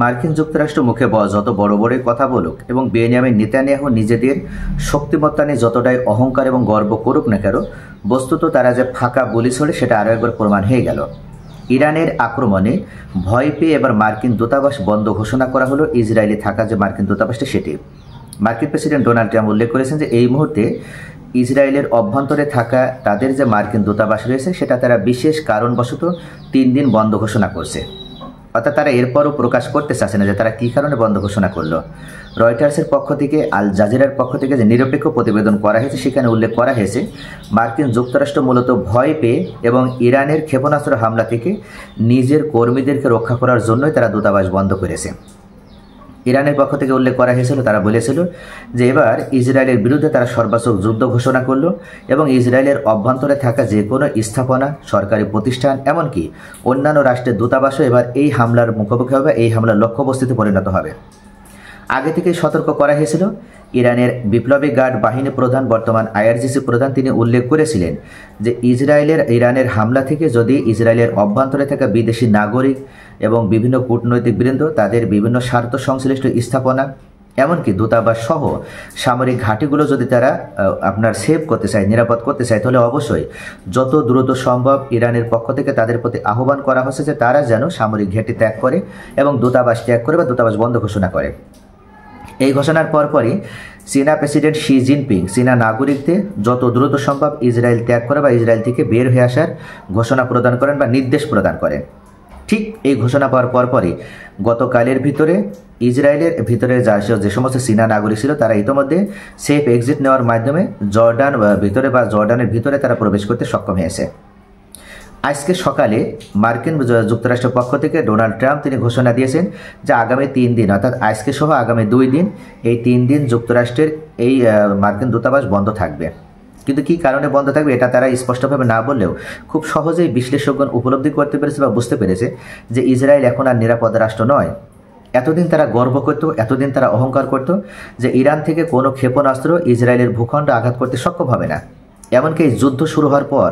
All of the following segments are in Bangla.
মার্কিন যুক্তরাষ্ট্র মুখে যত বড় বড় কথা বলুক এবং বেনিয়ামিন নেতানিয়াহু নিজেদের শক্তিমত্তা নিয়ে যতটাই অহংকার এবং গর্ব করুক না কেন, বস্তুত তারা যে ফাঁকা বলি ছড়ে সেটা আরও একবার প্রমাণ হয়ে গেল। ইরানের আক্রমণে ভয় পেয়ে এবার মার্কিন দূতাবাস বন্ধ ঘোষণা করা হলো। ইসরায়েলে থাকা যে মার্কিন দূতাবাসটি সেটি মার্কিন প্রেসিডেন্ট ডোনাল্ড ট্রাম্প উল্লেখ করেছেন যে এই মুহূর্তে ইসরায়েলের অভ্যন্তরে থাকা তাদের যে মার্কিন দূতাবাস রয়েছে সেটা তারা বিশেষ কারণবশত 3 দিন বন্ধ ঘোষণা করছে। অর্থাৎ তারা এরপরও প্রকাশ করতে চাচ্ছে না যে তারা কী কারণে বন্ধ ঘোষণা করলো। রয়টার্সের পক্ষ থেকে, আল জাজিরার পক্ষ থেকে যে নিরপেক্ষ প্রতিবেদন করা হয়েছে সেখানে উল্লেখ করা হয়েছে মার্কিন যুক্তরাষ্ট্র মূলত ভয় পেয়ে এবং ইরানের ক্ষেপণাস্ত্র হামলা থেকে নিজের কর্মীদেরকে রক্ষা করার জন্যই তারা দূতাবাস বন্ধ করেছে। ইরানের পক্ষ থেকে উল্লেখ করা হয়েছিল, তারা বলেছিল যে এবার ইসরায়েলের বিরুদ্ধে তারা সর্বাত্মক যুদ্ধ ঘোষণা করলো এবং ইসরায়েলের অভ্যন্তরে থাকা যে কোনো স্থাপনা, সরকারি প্রতিষ্ঠান, এমনকি অন্যান্য রাষ্ট্রের দূতাবাসও এবার এই হামলার মুখোমুখি হবে, এই হামলার লক্ষ্যবস্তুতে পরিণত হবে। আগে থেকেই সতর্ক করা হয়েছিল। ইরানের বিপ্লবী গার্ড বাহিনী প্রধান, বর্তমান আইআরজিসি প্রধান, তিনি উল্লেখ করেছিলেন যে ইরানের হামলা থেকে যদি ইসরায়েলের অভ্যন্তরে থাকা বিদেশি নাগরিক এবং বিভিন্ন কূটনৈতিক বৃন্দ তাদের বিভিন্ন স্বার্থ সংশ্লিষ্ট স্থাপনা, এমনকি দূতাবাস সহ সামরিক ঘাঁটিগুলো যদি তারা সেভ করতে চায়, নিরাপদ করতে চায়, তাহলে অবশ্যই যত দ্রুত সম্ভব ইরানের পক্ষ থেকে তাদের প্রতি আহ্বান করা হচ্ছে যে তারা যেন সামরিক ঘাঁটি ত্যাগ করে এবং দূতাবাস ত্যাগ করে বা দূতাবাস বন্ধ ঘোষণা করে। এই ঘোষণার পরপরই চীনা প্রেসিডেন্ট শি জিনপিং চীনা নাগরিকদের যত দ্রুত সম্ভব ইসরায়েল ত্যাগ করে বা ইসরায়েল থেকে বের হয়ে আসার ঘোষণা প্রদান করেন বা নির্দেশ প্রদান করেন। ঠিক এই ঘোষণা পাওয়ার পরপরই গতকালের ভিতরে ইসরায়েলের ভিতরে যে সমস্ত চীনা নাগরিক ছিল তারা ইতিমধ্যে সেফ এক্সিট নেওয়ার মাধ্যমে জর্ডানের ভিতরে তারা প্রবেশ করতে সক্ষম হয়েছে। আজকে সকালে মার্কিন যুক্তরাষ্ট্রের পক্ষ থেকে ডোনাল্ড ট্রাম্প তিনি ঘোষণা দিয়েছেন যে আগামী 3 দিন, অর্থাৎ আজকে সহ আগামী 2 দিন, এই 3 দিন যুক্তরাষ্ট্রের এই মার্কিন দূতাবাস বন্ধ থাকবে। কিন্তু কী কারণে বন্ধ থাকবে এটা তারা স্পষ্টভাবে না বললেও খুব সহজেই বিশ্লেষকগণ উপলব্ধি করতে পেরেছে বা বুঝতে পেরেছে যে ইসরায়েল এখন আর নিরাপদ রাষ্ট্র নয়। এতদিন তারা গর্ব করত, এতদিন তারা অহংকার করত যে ইরান থেকে কোনো ক্ষেপণাস্ত্র ইসরায়েলের ভূখণ্ডে আঘাত করতে সক্ষম হবে না। এমনকি এই যুদ্ধ শুরু হওয়ার পর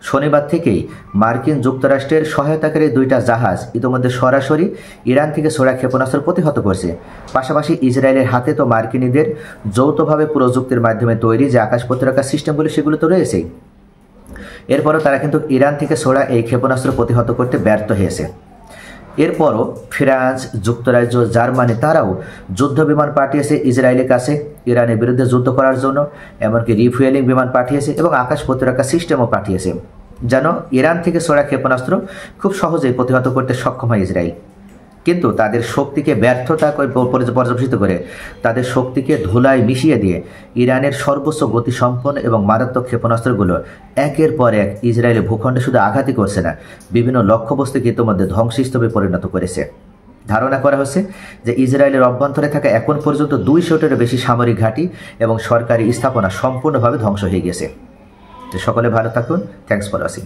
শনিবার থেকেই মার্কিন যুক্তরাষ্ট্রের সহায়তাকারী 2টা জাহাজ ইতিমধ্যে সরাসরি ইরান থেকে ছোড়া ক্ষেপণাস্ত্র প্রতিহত করছে। পাশাপাশি ইসরায়েলের হাতে তো মার্কিনীদের যৌথভাবে প্রযুক্তির মাধ্যমে তৈরি যে আকাশ প্রতিরক্ষা সিস্টেমগুলো সেগুলো তো রয়েছেই। এরপরও তারা কিন্তু ইরান থেকে ছোড়া এই ক্ষেপণাস্ত্র প্রতিহত করতে ব্যর্থ হয়েছে। এরপরও ফ্রান্স, যুক্তরাজ্য, জার্মানি তারাও যুদ্ধ বিমান পাঠিয়েছে ইসরায়েলের কাছে ইরানের বিরুদ্ধে যুদ্ধ করার জন্য, এমনকি রিফুয়েলিং বিমান পাঠিয়েছে এবং আকাশ প্রতিরক্ষা সিস্টেমও পাঠিয়েছে যেন ইরান থেকে ছোড়া ক্ষেপণাস্ত্র খুব সহজেই প্রতিহত করতে সক্ষম হয় ইসরায়েল। কিন্তু তাদের শক্তিকে ব্যর্থতা পর্যবেসিত করে তাদের শক্তিকে ধুলায় মিশিয়ে দিয়ে ইরানের সর্বোচ্চ গতিসম্পন্ন এবং মারাত্মক ক্ষেপণাস্ত্রগুলো একের পর এক ইসরায়েলের ভূখণ্ডে শুধু আঘাতই করছে না, বিভিন্ন লক্ষ্যবস্তুকে ইতিমধ্যে ধ্বংসস্তূপে পরিণত করেছে। ধারণা করা হচ্ছে যে ইসরায়েলের অভ্যন্তরে থাকা এখন পর্যন্ত 200-টিরও বেশি সামরিক ঘাঁটি এবং সরকারি স্থাপনা সম্পূর্ণভাবে ধ্বংস হয়ে গেছে। সকলে ভালো থাকুন। Thanks for watching.